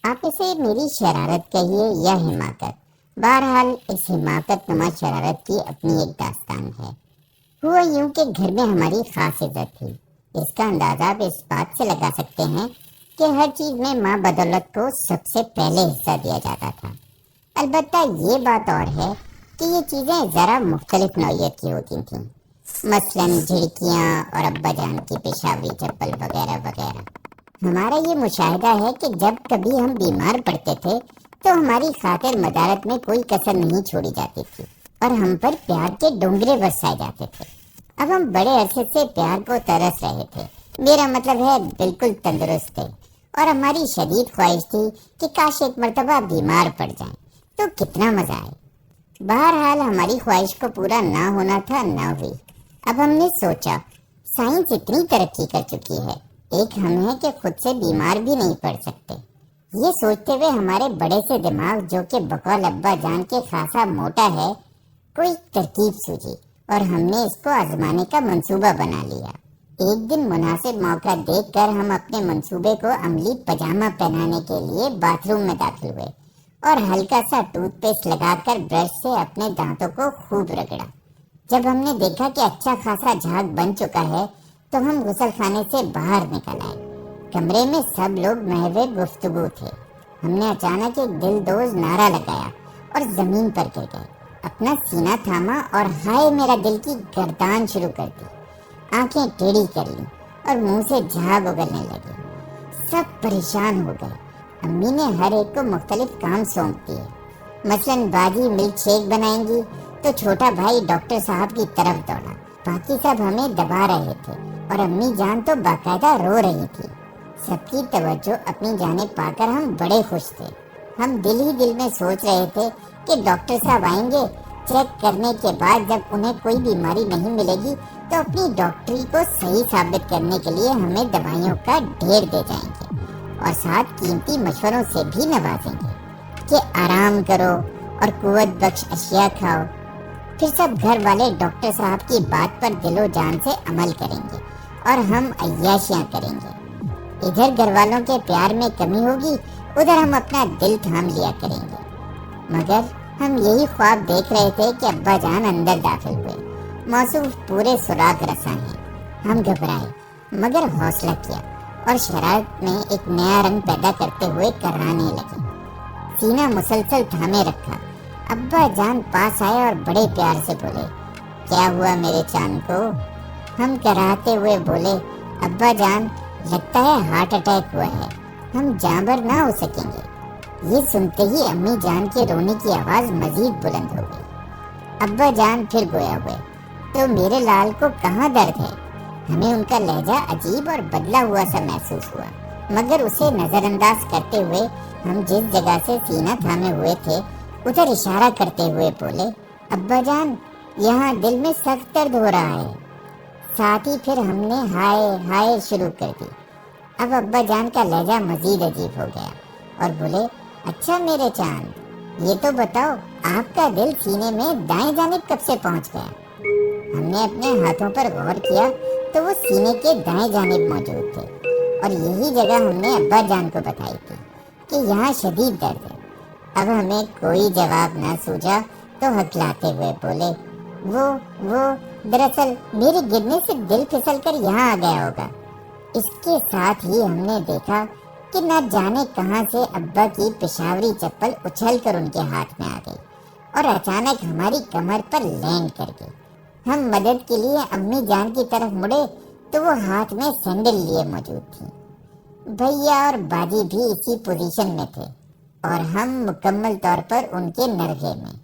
آپ اسے میری شرارت کہیے یا حماقت، بہرحال اس حماقت نما شرارت کی اپنی ایک داستان ہے۔ ہوا یوں کہ گھر میں ہماری خاص عزت تھی۔ اس کا اندازہ آپ اس بات سے لگا سکتے ہیں کہ ہر چیز میں ماں بدولت کو سب سے پہلے حصہ دیا جاتا تھا۔ البتہ یہ بات اور ہے کہ یہ چیزیں ذرا مختلف نوعیت کی ہوتی تھیں، مثلاً جھڑکیاں اور ابا جان کی پشاوری چپل وغیرہ وغیرہ۔ ہمارا یہ مشاہدہ ہے کہ جب کبھی ہم بیمار پڑتے تھے تو ہماری خاطر مدارت میں کوئی کسر نہیں چھوڑی جاتی تھی اور ہم پر پیار کے ڈونگرے برسائے جاتے تھے۔ اب ہم بڑے عرصے سے پیار کو ترس رہے تھے، میرا مطلب ہے بالکل تندرست تھے، اور ہماری شدید خواہش تھی کہ کاش ایک مرتبہ بیمار پڑ جائیں تو کتنا مزہ آئے۔ بہرحال ہماری خواہش کو پورا نہ ہونا تھا، نہ ہوئی۔ اب ہم نے سوچا سائنس اتنی ترقی کر چکی ہے، ایک ہم ہیں کہ خود سے بیمار بھی نہیں پڑ سکتے۔ یہ سوچتے ہوئے ہمارے بڑے سے دماغ، جو کہ بقول ابا جان کے خاصا موٹا ہے، کوئی ترکیب سوچی اور ہم نے اس کو آزمانے کا منصوبہ بنا لیا۔ ایک دن مناسب موقع دیکھ کر ہم اپنے منصوبے کو عملی پجامہ پہنانے کے لیے باتھ روم میں داخل ہوئے اور ہلکا سا ٹوتھ پیسٹ لگا کر برش سے اپنے دانتوں کو خوب رگڑا۔ جب ہم نے دیکھا کہ اچھا خاصا جھاگ بن چکا ہے تو ہم غسل خانے سے باہر نکل آئے۔ کمرے میں سب لوگ محو گفتگو تھے۔ ہم نے اچانک ایک دل دوز نعرہ لگایا اور زمین پر گر گئے، اپنا سینہ تھاما اور ہائے میرا دل کی گردان شروع کر دی۔ آنکھیں ٹیڑھی کر لیں اور منہ سے جھاگ اگلنے لگے۔ سب پریشان ہو گئے۔ امی نے ہر ایک کو مختلف کام سونپ دیے، مثلاً باجی ملک شیک بنائیں گی تو چھوٹا بھائی ڈاکٹر صاحب کی طرف دوڑا۔ باقی سب ہمیں دبا رہے تھے اور امی جان تو باقاعدہ رو رہی تھی۔ سب کی توجہ اپنی جانب پا کر ہم بڑے خوش تھے۔ ہم دل ہی دل میں سوچ رہے تھے کہ ڈاکٹر صاحب آئیں گے، چیک کرنے کے بعد جب انہیں کوئی بیماری نہیں ملے گی تو اپنی ڈاکٹری کو صحیح ثابت کرنے کے لیے ہمیں دوائیوں کا ڈھیر دے جائیں گے اور ساتھ قیمتی مشوروں سے بھی نوازیں گے کہ آرام کرو اور قوت بخش اشیاء کھاؤ۔ پھر سب گھر والے ڈاکٹر صاحب کی بات پر دل و جان سے عمل کریں گے اور ہم عیاشیاں کریں گے۔ ادھر گھر والوں کے پیار میں کمی ہوگی، ادھر ہم اپنا دل تھام لیا کریں گے۔ مگر ہم یہی خواب دیکھ رہے تھے کہ ابا جان اندر داخل ہوئے۔ موصوف پورے سراغ رساں ہیں۔ ہم گھبرائے مگر حوصلہ کیا اور شرارت میں ایک نیا رنگ پیدا کرتے ہوئے کرانے لگے۔ سینہ مسلسل تھامے رکھا۔ ابا جان پاس آئے اور بڑے پیار سے بولے، کیا ہوا میرے چاند کو؟ ہم کراتے ہوئے بولے، ابا جان لگتا ہے ہارٹ اٹیک ہوا ہے، ہم جاں بر نہ ہو سکیں گے۔ یہ سنتے ہی امی جان کے رونے کی آواز مزید بلند ہو گئی۔ ابا جان پھر گویا ہوئے، تو میرے لال کو کہاں درد ہے؟ ہمیں ان کا لہجہ عجیب اور بدلا ہوا سا محسوس ہوا، مگر اسے نظر انداز کرتے ہوئے ہم جس جگہ سے سینہ تھامے ہوئے تھے ادھر اشارہ کرتے ہوئے بولے، ابا جان یہاں دل میں سخت درد ہو رہا ہے۔ ساتھ ہی پھر ہم نے ہائے ہائے شروع کر دی۔ اب ابا جان کا لہجہ مزید عجیب ہو گیا اور بولے، اچھا میرے چاند یہ تو بتاؤ آپ کا دل سینے میں دائیں جانب کب سے پہنچ گیا؟ ہم نے اپنے ہاتھوں پر غور کیا تو وہ سینے کے دائیں جانب موجود تھے اور یہی جگہ ہم نے ابا جان کو بتائی تھی کہ یہاں شدید درد ہے۔ اب ہمیں کوئی جواب نہ سوجا تو ہکلاتے ہوئے بولے، وہ دراصل میرے گرنے سے دل پھسل کر یہاں آ گیا ہوگا۔ اس کے ساتھ ہی ہم نے دیکھا کہ نہ جانے کہاں سے ابا کی پشاوری چپل اچھل کر ان کے ہاتھ میں آ گئی اور اچانک ہماری کمر پر لینڈ کر گئی۔ ہم مدد کے لیے امی جان کی طرف مڑے تو وہ ہاتھ میں سینڈل لیے موجود تھی۔ بھیا اور باجی بھی اسی پوزیشن میں تھے اور ہم مکمل طور پر ان کے نرغے میں۔